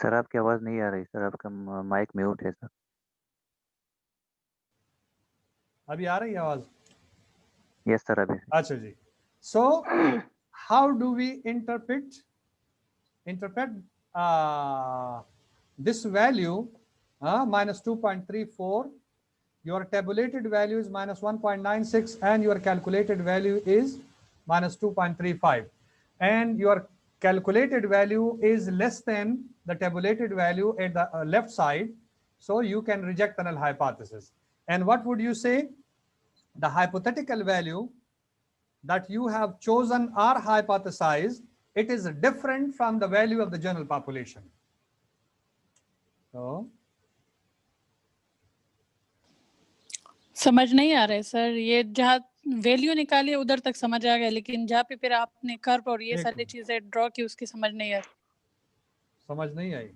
Sir आपकी आवाज़ नहीं आ रही सर, आपका माइक म्यूट है सर। अभी आ रही है आवाज? यस सर अभी। अच्छा जी। So how do we interpret this value minus 2.34. Your tabulated value is minus 1.96 and your calculated value is minus 2.35, and your calculated value is less than the tabulated value at the left side, so you can reject the null hypothesis. And what would you say? The hypothetical value that you have chosen or hypothesized, it is different from the value of the general population. So समझ नहीं आ रहा है sir, ये जहाँ value निकाली उधर तक समझ आ गया, लेकिन जहाँ पे फिर आपने कर्व और ये सारी चीजें ड्रॉ की उसकी समझ नहीं आ रही। समझ नहीं आई?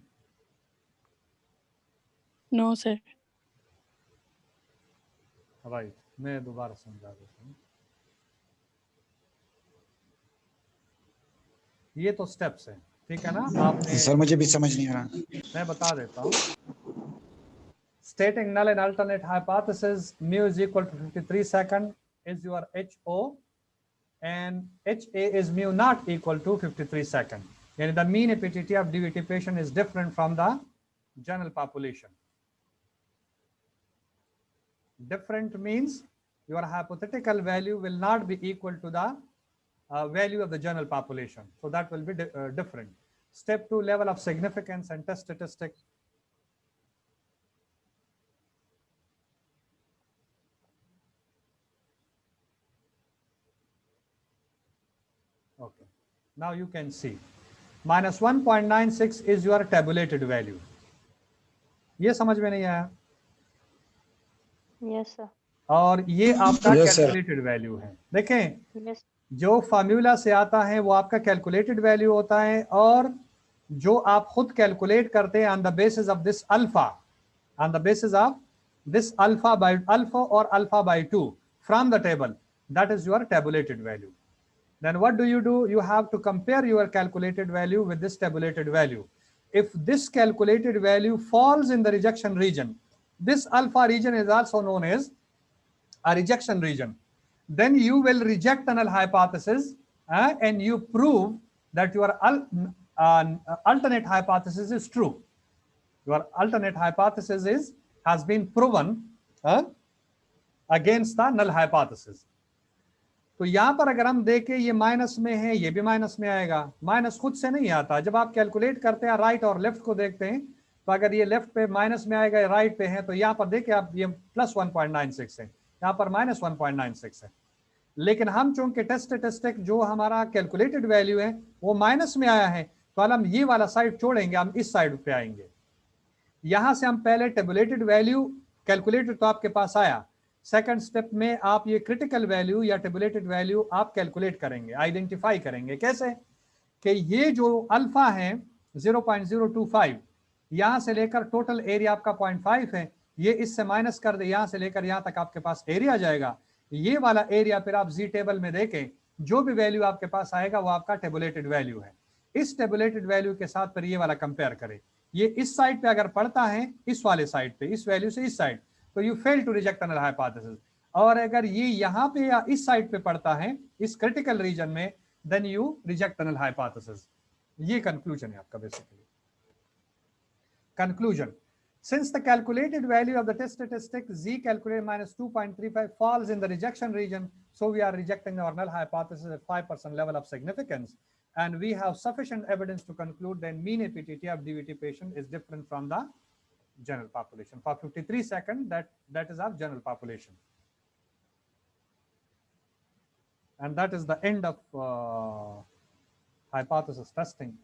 No sir. राइट, मैं दोबारा समझा देता हूँ। ये तो स्टेप्स हैं, ठीक है ना? आपने सर मुझे भी समझ नहीं आ रहा। मैं बता देता हूँ। Stating null and alternate hypothesis, mu is equal to 53 second is your HO, and HA is mu not equal to 53 second. And the mean APTT of DVT patient is different from the general population. Different means your hypothetical value will not be equal to the value of the general population. So that will be different. Step 2, level of significance and test statistic. Okay, now you can see minus 1.96 is your tabulated value. ये समझ में नहीं आया? Yes sir. और ये आपका calculated value है। देखें, जो फार्मूला से आता है वो आपका कैलकुलेटेड वैल्यू होता है, और जो आप खुद कैलकुलेट करते हैं on the basis of this alpha, on the basis of this alpha by alpha और alpha by 2 from the table, that is your tabulated value. Then what do? You have to compare your calculated value with this tabulated value. If this calculated value falls in the rejection region, this alpha region is also known as a rejection region, then you will reject the null hypothesis and you prove that your alternate hypothesis is true. Your alternate hypothesis has been proven against the null hypothesis. तो यहां पर अगर हम देखें, ये minus में है, ये भी माइनस में आएगा। माइनस खुद से नहीं आता, जब आप कैलकुलेट करते हैं राइट और लेफ्ट को देखते हैं, तो अगर ये लेफ्ट पे माइनस में आएगा, राइट पे है, तो यहाँ पर देखिए आप, ये प्लस 1.96 है, यहाँ पर माइनस 1.96 है। लेकिन हम चूंकि टेस्ट स्टैटिस्टिक जो हमारा कैलकुलेटेड वैल्यू है वो माइनस में आया है, तो हम ये वाला साइड छोड़ेंगे, हम इस साइड पे आएंगे। यहां से हम पहले टेबुलेटेड वैल्यू कैलकुलेटेड तो आपके पास आया, सेकंड स्टेप में आप ये क्रिटिकल वैल्यू या टेबुलेटेड वैल्यू आप कैलकुलेट करेंगे, आइडेंटिफाई करेंगे। कैसे? कि ये जो अल्फा है 0.025, यहां से लेकर टोटल एरिया आपका 0.5 है, ये इससे माइनस कर दे, यहां से लेकर यहां तक आपके पास एरिया जाएगा। ये वाला एरिया फिर आप जी टेबल में देखें, जो भी वैल्यू आपके पास आएगा वो आपका टेबुलेटेड वैल्यू है। इस टेबुलेटेड वैल्यू के साथ फिर ये वाला कंपेयर करें। ये इस साइड पे अगर पड़ता है, इस वाले साइड पे, इस वैल्यू से इस साइड, तो you fail to reject null hypothesis. और अगर ये यहाँ पे या इस साइड पे पड़ता है, इस क्रिटिकल रीजन में, then you reject null hypothesis. ये कंक्लूजन है आपका basically. Conclusion: since the calculated value of the test statistic z calculated minus 2.35 falls in the rejection region, so we are rejecting our null hypothesis at 5% level of significance, and we have sufficient evidence to conclude that mean APTT of DVT patient is different from the general population. For 53 seconds, that is our general population. And that is the end of hypothesis testing.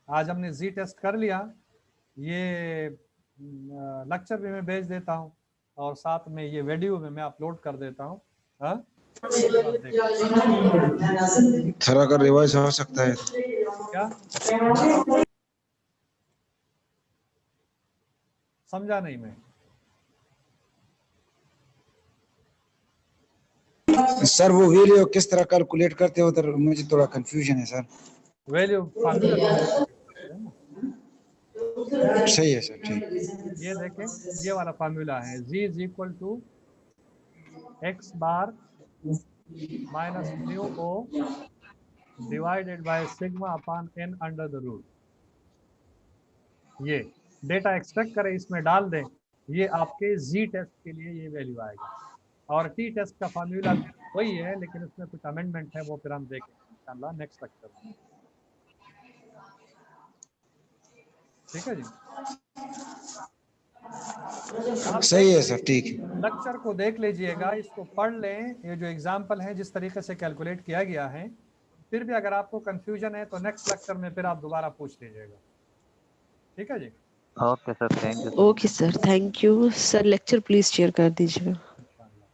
आज हमने जी test कर लिया, ये lecture भी मैं भेज देता हूँ, और साथ में ये वीडियो में मैं अपलोड कर देता हूँ। सर अगर रिवाइज हो सकता है क्या? समझा नहीं मैं। सर वो वैल्यू किस तरह कैलकुलेट करते हो, तो मुझे थोड़ा कंफ्यूजन है सर। वैल्यू फार्मूला सही है सर, ठीक। ये देखें, ये वाला फार्मूला है, z is equal to x bar minus mu O divided by sigma upon n under the root. ये डेटा एक्सट्रैक्ट करें, इसमें डाल दें, ये आपके जी टेस्ट के लिए ये वैल्यू आएगा। और टी टेस्ट का फार्मूला वही है, लेकिन उसमें कुछ अमेंडमेंट है, वो फिर हम देखेंगे इंशाल्लाह नेक्स्ट लेक्चर में। ठीक है जी, सही है सर, ठीक है। लेक्चर को देख लीजिएगा, इसको पढ़ लें, ये जो एग्जाम्पल है जिस तरीके से कैलकुलेट किया गया है। फिर भी अगर आपको कंफ्यूजन है तो नेक्स्ट लेक्चर में फिर आप दोबारा पूछ लीजिएगा। ठीक है जी, okay sir, thank you. Okay sir, thank you sir. Lecture please share कर दीजिएगा। इंशाल्लाह।